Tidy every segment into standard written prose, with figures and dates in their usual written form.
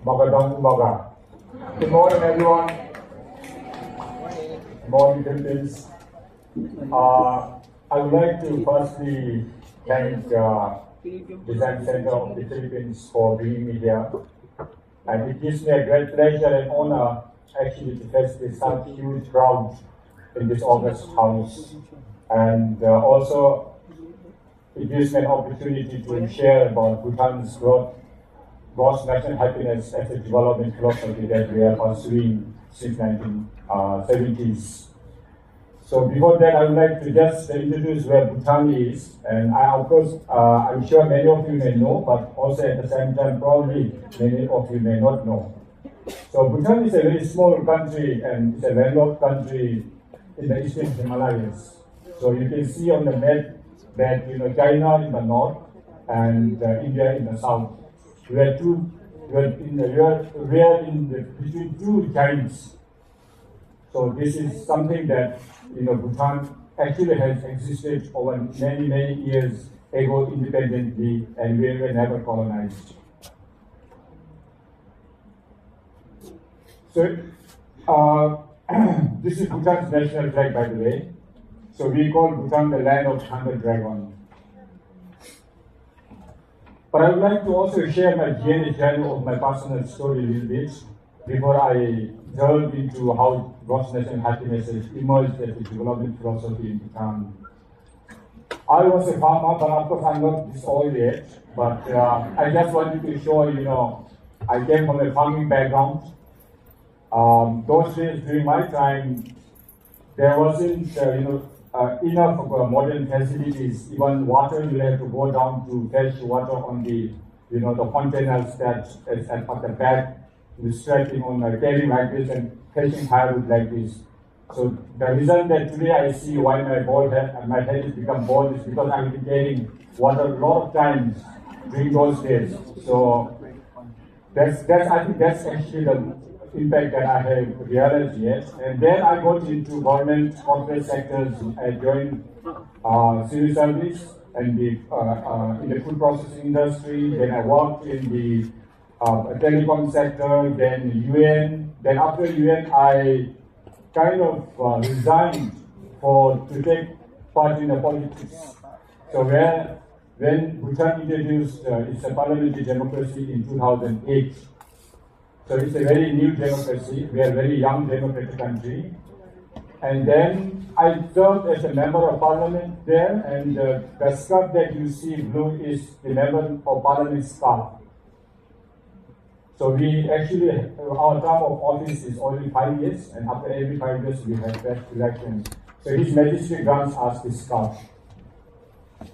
Magandang umaga. Good morning, everyone. Good morning, Philippines. I would like to firstly thank Design Center of the Philippines for bringing me here. And it gives me a great pleasure and honor actually to face this such huge crowd in this August house. And also, it gives me an opportunity to share about Bhutan's gross national happiness as a development philosophy that we are pursuing since 1970s. So before that, I would like to just introduce where Bhutan is. And of course, I'm sure many of you may know, but also at the same time, probably many of you may not know. So Bhutan is a very small country and it's a landlocked country in the eastern Himalayas. So you can see on the map that China in the north and India in the south. We are between two giants. So this is something that Bhutan actually has existed over many years ago independently, and we were never colonized. So this is Bhutan's national flag, by the way. So we call Bhutan the land of 100 dragons. But I would like to also share my journey of my personal story a little bit before I delve into how gross national happiness has emerged as a development philosophy in Bhutan. I was a farmer, but of course I'm not this old yet. But I just wanted to show, I came from a farming background. Those days during my time, there wasn't, enough of modern facilities. Even water, you have to go down to fetch water on the containers that is at the back, strapping on carrying like this and fetching firewood like this. So the reason that today I see why my head has become bald is because I've been carrying water a lot of times during those days. So I think that's actually the impact that I have realized yet. And then I got into government, corporate sectors. I joined civil service and in the food processing industry. Then I worked in the telecom sector, then UN. Then after UN, I kind of resigned to take part in the politics. So when Bhutan introduced its parliamentary democracy in 2008, so it's a very new democracy. We are a very young democratic country. And then I served as a member of parliament there, and the scarf that you see blue is the member of parliament scarf. So we actually, our term of office is only 5 years, and after every 5 years we have that elections. So His Majesty grants us this scarf.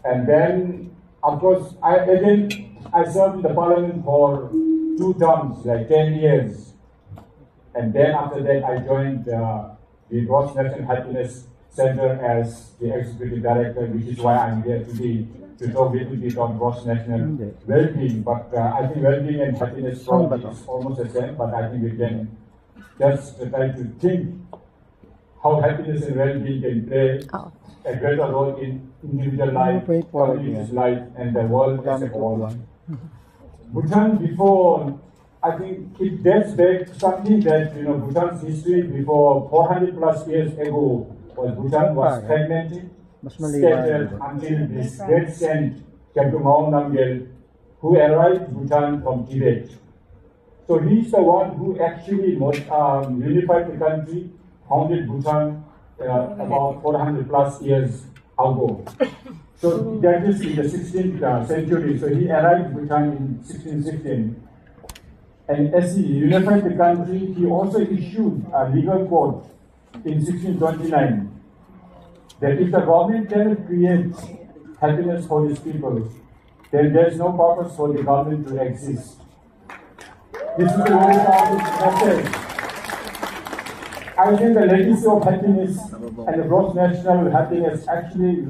And then, of course, I served in the parliament for 2 terms, like 10 years. And then after that, I joined the Gross National Happiness Center as the executive director, which is why I'm here today to talk a little bit on gross national well-being. But I think well-being and happiness probably is almost the same, but I think we can just try to think how happiness and well-being can play a greater role in individual life, community's life, and the world as a whole. Bhutan before, I think it dates back to something that, Bhutan's history before 400 plus years ago Bhutan was fragmented, scattered until this great saint, Kyabdumao Namgyel, who arrived in Bhutan from Tibet. So he's the one who actually unified the country, founded Bhutan about 400 plus years ago. So that is in the 16th century. So he arrived in Bhutan in 1616. And as he unified the country, he also issued a legal code in 1629 that if the government cannot create happiness for its people, then there is no purpose for the government to exist. This is a very powerful message. I think the legacy of happiness and the gross national happiness actually,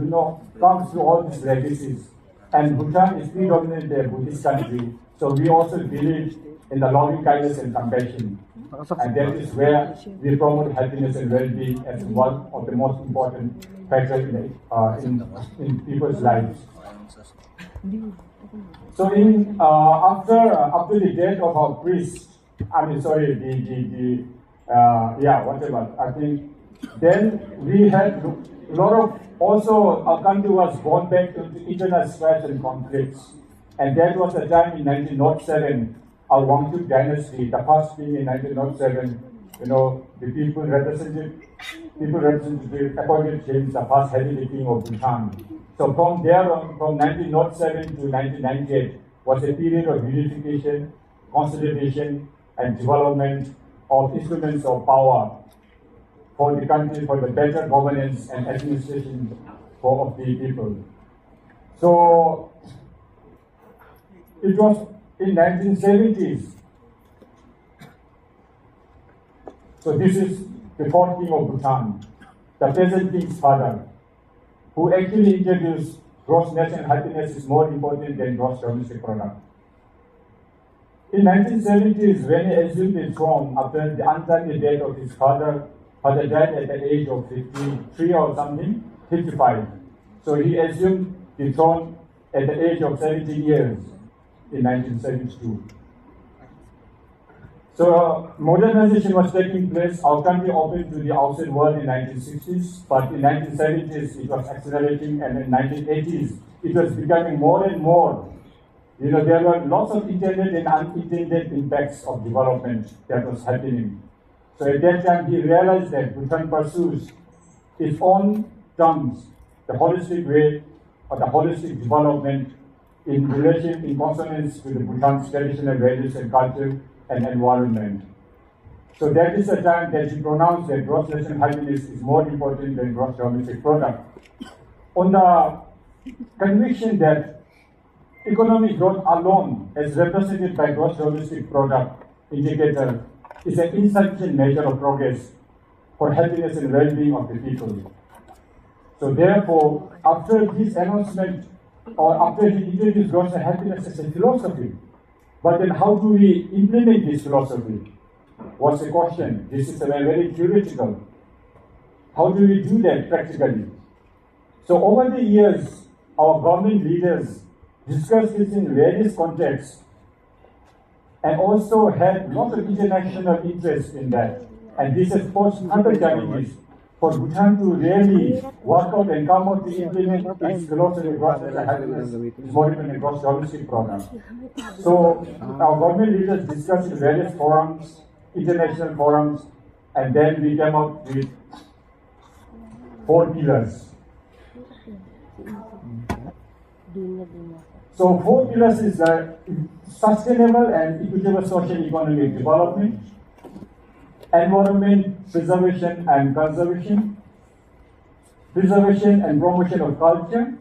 comes through all these legacies. And Bhutan is predominantly a Buddhist country, so we also believe in the loving kindness and compassion. And that is where we promote happiness and well-being as one of the most important factors in people's lives. So in after the death of our priest, I mean sorry, whatever. I think then we had a lot of also our country was born back into internal strife and conflicts, and that was the time in 1907. Our Wazzup dynasty, the first king in 1907. You know, the people represented appointed him the first hereditary king of Bhutan. So from there on, from 1907 to 1998 was a period of unification, consolidation, and development of instruments of power for the country, for the better governance and administration of the people. So it was in 1970s. So this is the fourth king of Bhutan, the present king's father, who actually introduced gross national happiness is more important than gross domestic product. In 1970s, when he assumed the throne after the untimely death of his father died at the age of 53 or something, 55. So he assumed the throne at the age of 17 years in 1972. So modernization was taking place. Our country opened to the outside world in 1960s, but in 1970s it was accelerating, and in 1980s it was becoming more and more. You know, there were lots of intended and unintended impacts of development that was happening. So at that time he realized that Bhutan pursues its own terms, the holistic way or the holistic development in relation, in consonance with the Bhutan's traditional values and culture and environment. So that is the time that he pronounced that gross national happiness is more important than gross domestic product. On the conviction that economic growth alone, as represented by gross domestic product indicator, is an insufficient measure of progress for happiness and well-being of the people. So therefore, after this announcement, or after he introduced gross national happiness as a philosophy, but then how do we implement this philosophy? What's the question? This is very theoretical. How do we do that practically? So over the years, our government leaders discussed this in various contexts and also had lots of international interest in that. And this has posed other challenges for Bhutan to really work out and come out to implement its philosophy of gross national happiness is more than a gross domestic product. So our government leaders discussed in various forums, international forums, and then we came up with 4 pillars. So 4 pillars is sustainable and equitable social economic development, environment preservation and conservation, preservation and promotion of culture,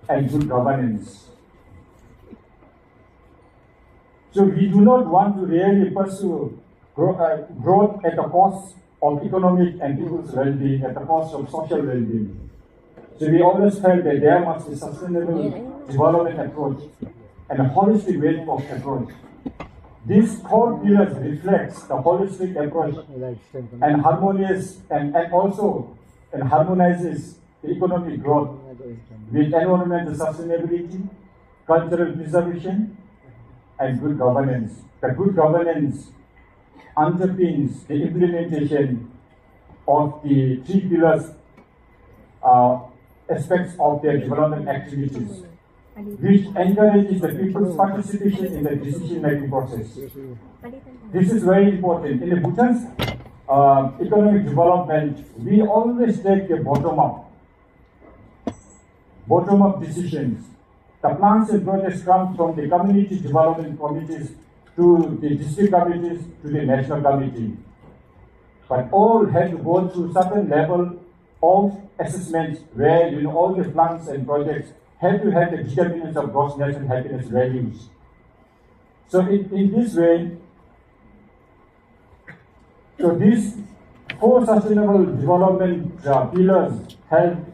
and good governance. So we do not want to really pursue growth at the cost of economic and people's well-being, at the cost of social well-being. So we always felt that there must be sustainable development approach and a holistic way of approach. These 4 pillars reflects the holistic approach and harmonious and also harmonizes the economic growth with environmental sustainability, cultural preservation, and good governance. The good governance underpins the implementation of the 3 pillars aspects of their development activities, which encourages the people's participation in the decision-making process. This is very important. In the Bhutan's economic development, we always take the bottom-up decisions. The plans and projects come from the community development committees to the district committees to the national committee. But all have to go through certain level of assessments where all the plans and projects have to have the determinants of gross national happiness values. So in this way, so these 4 sustainable development pillars have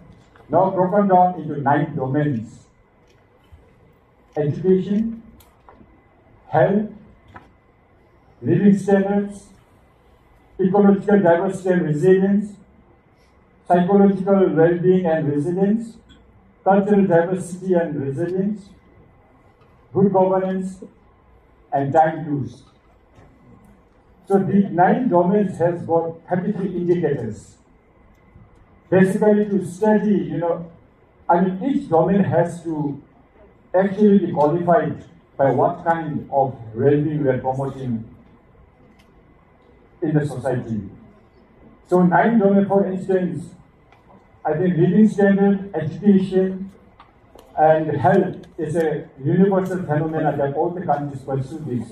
now broken down into 9 domains: education, health, living standards, ecological diversity and resilience, psychological well-being and resilience, cultural diversity and resilience, good governance, and time use. So the 9 domains has got 33 indicators. Basically to study, each domain has to actually be qualified by what kind of well-being we are promoting in the society. So 9 domains, for instance, I think living standard, education, and health is a universal phenomenon that all the countries pursue this.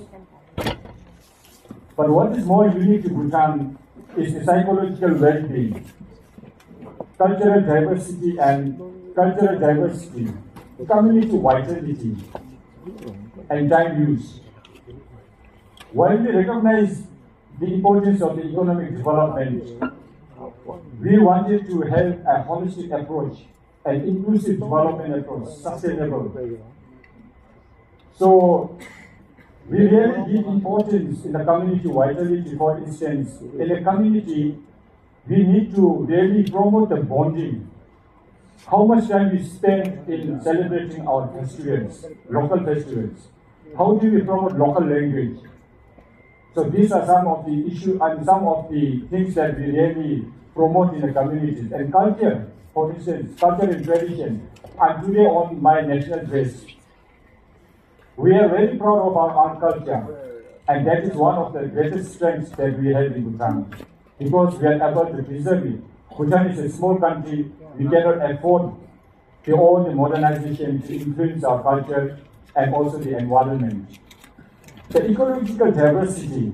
But what is more unique to Bhutan is the psychological well-being, cultural diversity, community vitality, and time use. While we recognize the importance of the economic development, we wanted to have a holistic approach, an inclusive development approach, sustainable. So we really give importance in the community vitality. For instance, in a community, we need to really promote the bonding. How much time we spend in celebrating our festivals, local festivals? How do we promote local language? So these are some of the issues and some of the things that we really promote in the communities. And culture, for instance, culture and tradition. And today on my national dress, we are very proud of our culture. And that is one of the greatest strengths that we have in Bhutan. Because we are able to preserve it. Bhutan is a small country. We cannot afford to own the modernization to influence our culture and also the environment. The ecological diversity.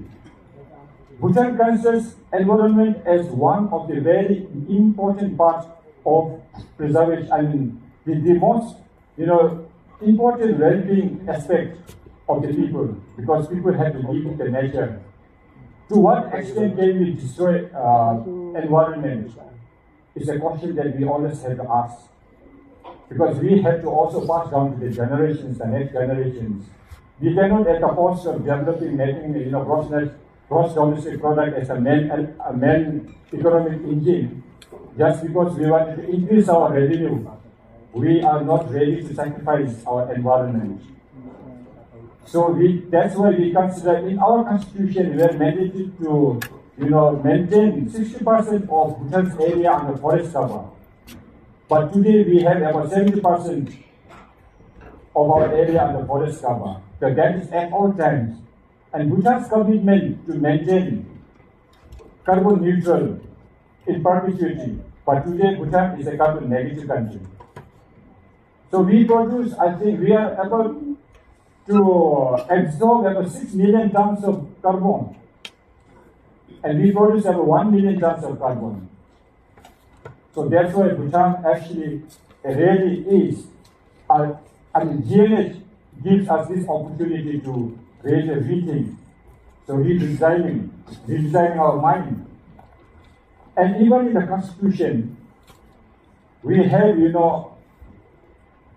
Bhutan considers environment as one of the very important parts of preservation. The most, important well-being aspect of the people, because people have to live with the nature. To what extent can we destroy environment? Is a question that we always have to ask, because we have to also pass down to the generations, the next generations. We cannot, at the cost of developing, making gross domestic product as a main economic engine, just because we want to increase our revenue, we are not ready to sacrifice our environment. So that's why we consider in our constitution we are mandated to maintain 60% of Bhutan's area under forest cover. But today we have about 70% of our area under forest cover. So that is at all times. And Bhutan's commitment to maintain carbon neutral in perpetuity. But today Bhutan is a carbon negative country. So we produce, I think we are able to absorb about 6 million tons of carbon. And we produce about 1 million tons of carbon. So that's why Bhutan actually really is, GNH gives us this opportunity to really rethink. So redesigning our mind. And even in the constitution, we have,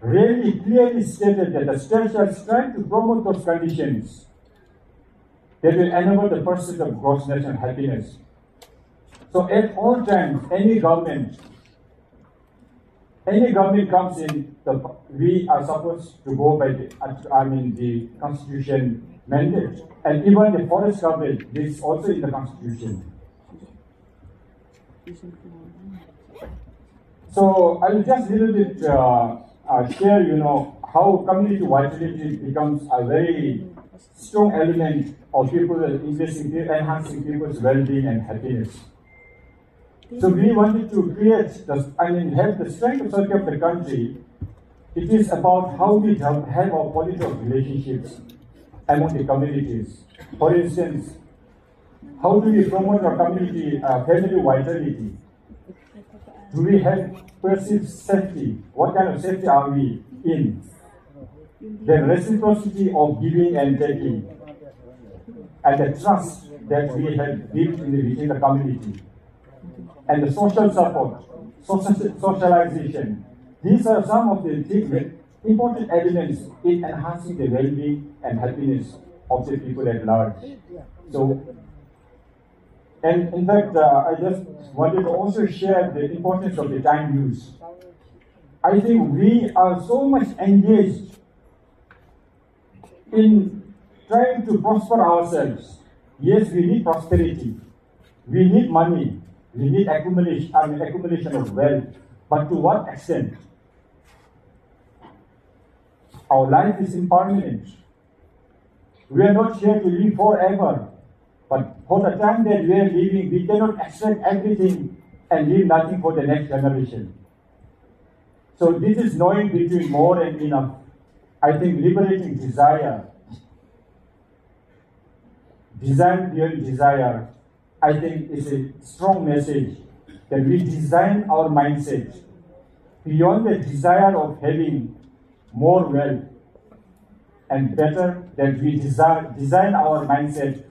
really clearly stated that the state shall strive to promote those conditions that will enable the pursuit of gross national happiness. So at all times, any government comes in, we are supposed to go by the constitution mandate. And even the forest coverage, this is also in the constitution. So I'll just a little bit share, how community vitality becomes a very strong element of people enhancing people's well-being and happiness. So we wanted to create, have the strength of the country. It is about how we have our quality of relationships among the communities. For instance, how do we promote our community family vitality? Do we have perceived safety? What kind of safety are we in? The reciprocity of giving and taking, and the trust that we have built within the community, and the social support, socialization. These are some of the important elements in enhancing the well-being and happiness of the people at large. So, and in fact, I just wanted to also share the importance of the time use. I think we are so much engaged in trying to prosper ourselves. Yes, we need prosperity. We need money. We need accumulation of wealth. But to what extent? Our life is impermanent. We are not here to live forever. But for the time that we are living, we cannot expect everything and leave nothing for the next generation. So this is knowing between more and enough. I think liberating desire, design beyond desire, I think is a strong message that we design our mindset beyond the desire of having more wealth, and better that we design our mindset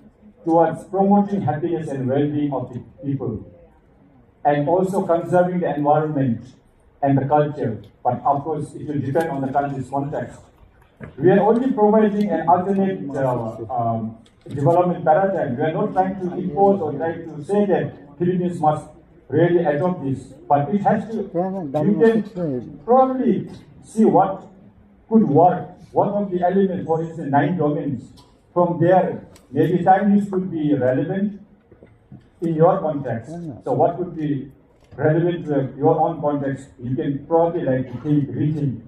towards promoting happiness and well-being of the people, and also conserving the environment and the culture. But of course, it will depend on the country's context. We are only providing an alternate development paradigm. We are not trying to impose or trying to say that Philippines must really adopt this, but it has to. You can probably see what could work. One of the elements, for instance, 9 domains. From there, maybe time use could be relevant in your context. So what could be relevant to your own context? You can probably rethink.